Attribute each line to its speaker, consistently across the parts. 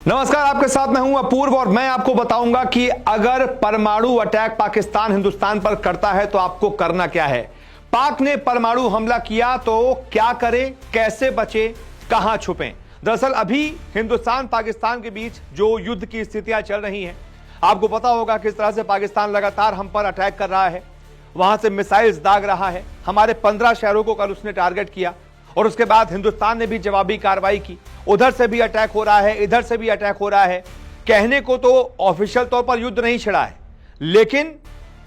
Speaker 1: नमस्कार, आपके साथ मैं हूं अपूर्व और मैं आपको बताऊंगा कि अगर परमाणु अटैक पाकिस्तान हिंदुस्तान पर करता है तो आपको करना क्या है। पाक ने परमाणु हमला किया तो क्या करें, कैसे बचे, कहां छुपें। दरअसल अभी हिंदुस्तान पाकिस्तान के बीच जो युद्ध की स्थितियां चल रही हैं, आपको पता होगा किस तरह से पाकिस्तान लगातार हम पर अटैक कर रहा है, वहां से मिसाइल्स दाग रहा है। हमारे 15 शहरों को कल उसने टारगेट किया और उसके बाद हिंदुस्तान ने भी जवाबी कार्रवाई की। उधर से भी अटैक हो रहा है, इधर से भी अटैक हो रहा है। कहने को तो ऑफिशियल तौर पर युद्ध नहीं छिड़ा है, लेकिन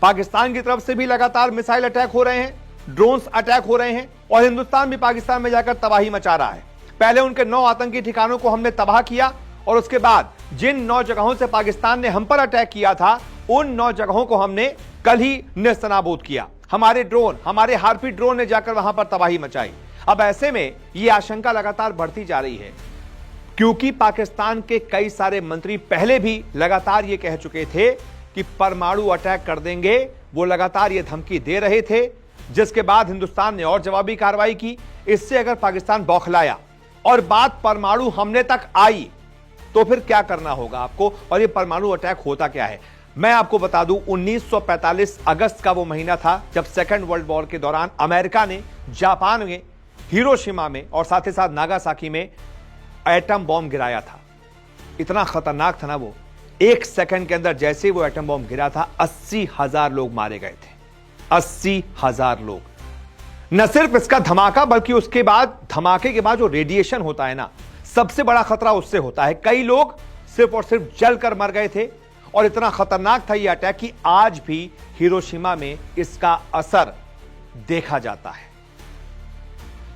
Speaker 1: पाकिस्तान की तरफ से भी लगातार मिसाइल अटैक हो रहे हैं, ड्रोन्स अटैक हो रहे हैं और हिंदुस्तान भी पाकिस्तान में जाकर तबाही मचा रहा है। पहले उनके 9 आतंकी ठिकानों को हमने तबाह किया और उसके बाद जिन 9 जगहों से पाकिस्तान ने हम पर अटैक किया था, उन 9 जगहों को हमने कल ही नेस्तनाबूद किया। हमारे ड्रोन, हमारे हार्पी ड्रोन ने जाकर वहां पर तबाही मचाई। अब ऐसे में यह आशंका लगातार बढ़ती जा रही है, क्योंकि पाकिस्तान के कई सारे मंत्री पहले भी लगातार यह कह चुके थे कि परमाणु अटैक कर देंगे। वो लगातार यह धमकी दे रहे थे, जिसके बाद हिंदुस्तान ने और जवाबी कार्रवाई की। इससे अगर पाकिस्तान बौखलाया और बात परमाणु हमले तक आई तो फिर क्या करना होगा आपको, और यह परमाणु अटैक होता क्या है। मैं आपको बता दूं, 1945 अगस्त का वो महीना था जब सेकेंड वर्ल्ड वॉर के दौरान अमेरिका ने जापान में हिरोशिमा में और साथ ही साथ नागासाकी में एटम बॉम्ब गिराया था। इतना खतरनाक था ना वो। 1 सेकंड के अंदर जैसे वो एटम बॉम्ब गिरा था, 80,000 लोग मारे गए थे। 80,000 लोग। न सिर्फ इसका धमाका, बल्कि उसके बाद, धमाके के बाद जो रेडिएशन होता है ना, सबसे बड़ा खतरा उससे होता है। कई लोग सिर्फ और सिर्फ जलकर मर गए थे और इतना खतरनाक था यह अटैक कि आज भी हिरोशिमा में इसका असर देखा जाता है।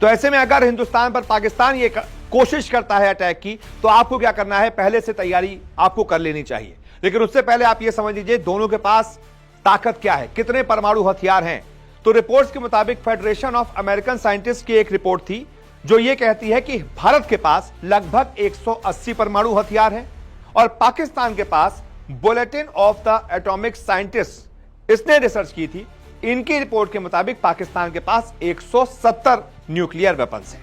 Speaker 1: तो ऐसे में अगर हिंदुस्तान पर पाकिस्तान ये कोशिश करता है अटैक की, तो आपको क्या करना है, पहले से तैयारी आपको कर लेनी चाहिए। लेकिन उससे पहले आप ये समझ लीजिए दोनों के पास ताकत क्या है, कितने परमाणु हथियार हैं। तो रिपोर्ट्स के मुताबिक फेडरेशन ऑफ अमेरिकन साइंटिस्ट की एक रिपोर्ट थी जो ये कहती है कि भारत के पास लगभग 180 परमाणु हथियार हैं और पाकिस्तान के पास bulletin of the atomic scientist, इसने रिसर्च की थी, इनकी रिपोर्ट के मुताबिक पाकिस्तान के पास 170 न्यूक्लियर वेपन्स हैं।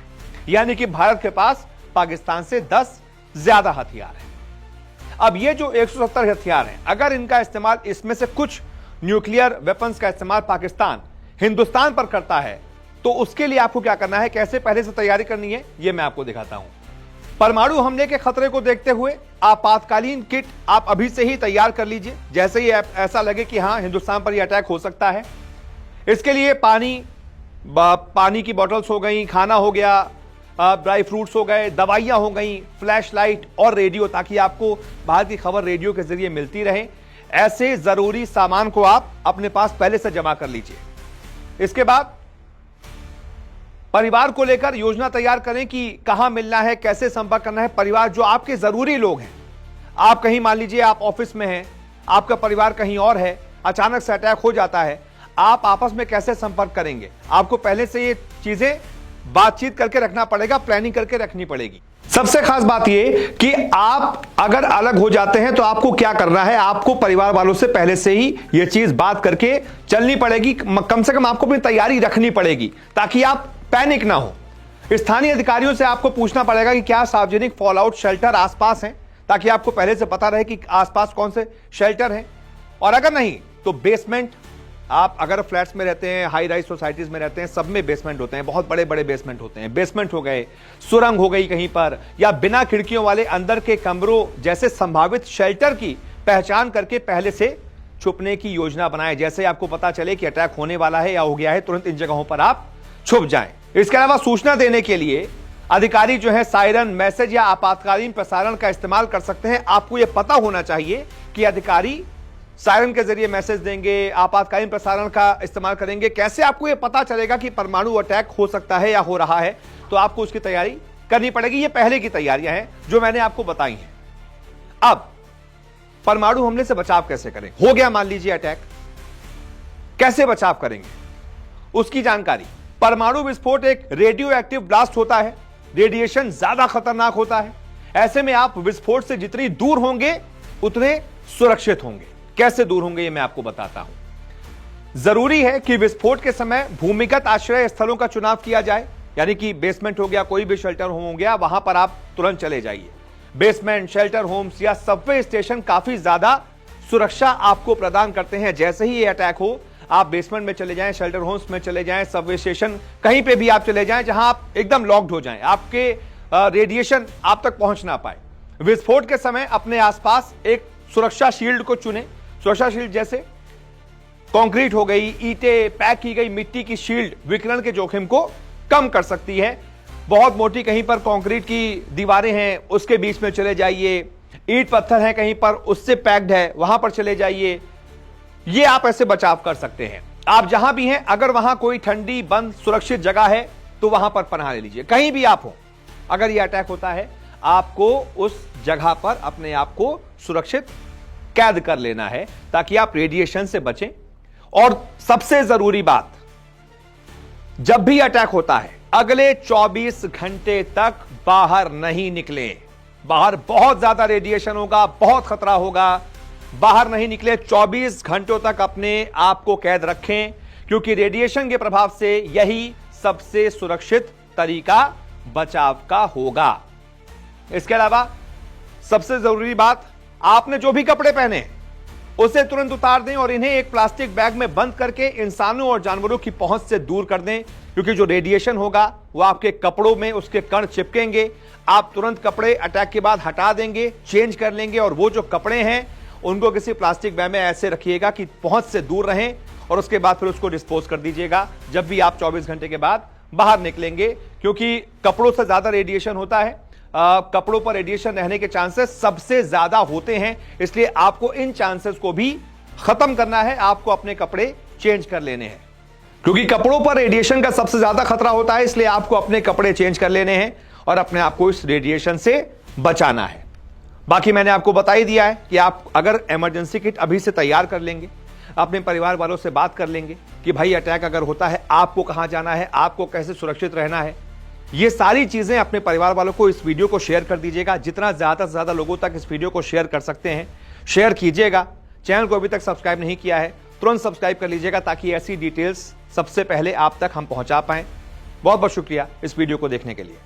Speaker 1: यानी कि भारत के पास पाकिस्तान से 10 ज्यादा हथियार हैं। अब ये जो 170 हथियार हैं, अगर इनका इस्तेमाल, इसमें से कुछ न्यूक्लियर वेपन्स का इस्तेमाल पाकिस्तान हिंदुस्तान पर करता है, तो उसके लिए आपको क्या करना है, कैसे पहले से तैयारी करनी है, यह मैं आपको दिखाता हूं। परमाणु हमले के खतरे को देखते हुए आपातकालीन किट आप अभी से ही तैयार कर लीजिए, जैसे ही ऐसा लगे कि हां हिंदुस्तान पर यह अटैक हो सकता है। इसके लिए पानी की बोतल्स हो गई, खाना हो गया, ड्राई फ्रूट्स हो गए, दवाइयां हो गई, फ्लैश लाइट और रेडियो, ताकि आपको बाहर की खबर रेडियो के जरिए मिलती रहे। ऐसे जरूरी सामान को आप अपने पास पहले से जमा कर लीजिए। इसके बाद परिवार को लेकर योजना तैयार करें कि कहां मिलना है, कैसे संपर्क करना है। परिवार, जो आपके जरूरी लोग हैं, आप कहीं, मान लीजिए आप ऑफिस में हैं, आपका परिवार कहीं और है, अचानक से अटैक हो जाता है, आप आपस में कैसे संपर्क करेंगे, आपको पहले से ये चीजें बातचीत करके रखना पड़ेगा, प्लानिंग करके रखनी पड़ेगी। सबसे खास बात ये कि आप अगर अलग हो जाते हैं तो आपको क्या करना है, आपको परिवार वालों से पहले से ही ये चीज बात करके चलनी पड़ेगी। कम से कम आपको अपनी तैयारी रखनी पड़ेगी ताकि आप पैनिक ना हो। स्थानीय अधिकारियों से आपको पूछना पड़ेगा कि क्या सार्वजनिक फॉलआउट शेल्टर आसपास हैं, ताकि आपको पहले से पता रहे कि आसपास कौन से शेल्टर हैं। और अगर नहीं तो बेसमेंट, आप अगर फ्लैट्स में रहते हैं, हाई राइज सोसाइटीज में रहते हैं, सब में बेसमेंट होते हैं, बहुत बड़े बड़े बेसमेंट होते हैं। बेसमेंट हो गए, सुरंग हो गई कहीं पर, या बिना खिड़कियों वाले अंदर के कमरों जैसे संभावित शेल्टर की पहचान करके पहले से छुपने की योजना बनाएं। जैसे आपको पता चले कि अटैक होने वाला है या हो गया है, तुरंत इन जगहों पर आप छुप जाएं। इसके अलावा सूचना देने के लिए अधिकारी जो है सायरन, मैसेज या आपातकालीन प्रसारण का इस्तेमाल कर सकते हैं। आपको यह पता होना चाहिए कि अधिकारी सायरन के जरिए मैसेज देंगे, आपातकालीन प्रसारण का इस्तेमाल करेंगे। कैसे आपको यह पता चलेगा कि परमाणु अटैक हो सकता है या हो रहा है, तो आपको उसकी तैयारी करनी पड़ेगी। ये पहले की तैयारियां हैं जो मैंने आपको बताई हैं। अब परमाणु हमले से बचाव कैसे करें, हो गया मान लीजिए अटैक, कैसे बचाव करेंगे उसकी जानकारी। परमाणु विस्फोट एक रेडियो एक्टिव ब्लास्ट होता है, रेडिएशन ज्यादा खतरनाक होता है। ऐसे में आप विस्फोट से जितनी दूर होंगे उतने सुरक्षित होंगे। कैसे दूर होंगे ये मैं आपको बताता हूं। जरूरी है कि विस्फोट के समय भूमिगत आश्रय स्थलों का चुनाव किया जाए, यानी कि बेसमेंट हो गया, कोई भी शेल्टर हो गया, वहां पर आप तुरंत चले जाइए। बेसमेंट, शेल्टर होम्स या सबवे स्टेशन काफी ज्यादा सुरक्षा आपको प्रदान करते हैं। जैसे ही ये अटैक हो, आप बेसमेंट में चले जाएं, शेल्टर होम्स में चले जाएं, सबवे स्टेशन, कहीं पे भी आप चले जाएं जहां आप एकदम लॉक्ड हो जाएं, आपके रेडिएशन आप तक पहुंच ना पाए। विस्फोट के समय अपने आसपास एक सुरक्षा शील्ड को चुनें। सुरक्षा शील्ड जैसे कंक्रीट हो गई, ईंटें, पैक की गई मिट्टी की शील्ड विकिरण के जोखिम को कम कर सकती है। बहुत मोटी कहीं पर कंक्रीट की दीवारें हैं, उसके बीच में चले जाइए। ईंट पत्थर है कहीं पर, उससे पैक्ड है, वहां पर चले जाइए। ये आप ऐसे बचाव कर सकते हैं। आप जहां भी हैं, अगर वहां कोई ठंडी, बंद, सुरक्षित जगह है तो वहां पर पनाह ले लीजिए। कहीं भी आप हो, अगर यह अटैक होता है, आपको उस जगह पर अपने आप को सुरक्षित कैद कर लेना है ताकि आप रेडिएशन से बचें। और सबसे जरूरी बात, जब भी अटैक होता है, अगले 24 घंटे तक बाहर नहीं निकले। बाहर बहुत ज्यादा रेडिएशन होगा, बहुत खतरा होगा, बाहर नहीं निकले। 24 घंटों तक अपने आप को कैद रखें, क्योंकि रेडिएशन के प्रभाव से यही सबसे सुरक्षित तरीका बचाव का होगा। इसके अलावा सबसे जरूरी बात, आपने जो भी कपड़े पहने उसे तुरंत उतार दें और इन्हें एक प्लास्टिक बैग में बंद करके इंसानों और जानवरों की पहुंच से दूर कर दें, क्योंकि जो रेडिएशन होगा वो आपके कपड़ों में उसके कण चिपकेंगे। आप तुरंत कपड़े अटैक के बाद हटा देंगे, चेंज कर लेंगे, और वो जो कपड़े हैं उनको किसी प्लास्टिक बैग में ऐसे रखिएगा कि पहुंच से दूर रहें, और उसके बाद फिर उसको डिस्पोज कर दीजिएगा जब भी आप 24 घंटे के बाद बाहर निकलेंगे, क्योंकि कपड़ों से ज्यादा रेडिएशन होता है। कपड़ों पर रेडिएशन रहने के चांसेस सबसे ज्यादा होते हैं, इसलिए आपको इन चांसेस को भी खत्म करना है। आपको अपने कपड़े चेंज कर लेने हैं, क्योंकि कपड़ों पर रेडिएशन का सबसे ज्यादा खतरा होता है। इसलिए आपको अपने कपड़े चेंज कर लेने हैं और अपने आप को इस रेडिएशन से बचाना है। बाकी मैंने आपको बता ही दिया है कि आप अगर इमरजेंसी किट अभी से तैयार कर लेंगे, अपने परिवार वालों से बात कर लेंगे कि भाई अटैक अगर होता है आपको कहां जाना है, आपको कैसे सुरक्षित रहना है, ये सारी चीजें अपने परिवार वालों को इस वीडियो को शेयर कर दीजिएगा। जितना ज्यादा से ज्यादा लोगों तक इस वीडियो को शेयर कर सकते हैं शेयर कीजिएगा। चैनल को अभी तक सब्सक्राइब नहीं किया है तुरंत सब्सक्राइब कर लीजिएगा, ताकि ऐसी डिटेल्स सबसे पहले आप तक हम पहुंचा पाएं। बहुत बहुत शुक्रिया इस वीडियो को देखने के लिए।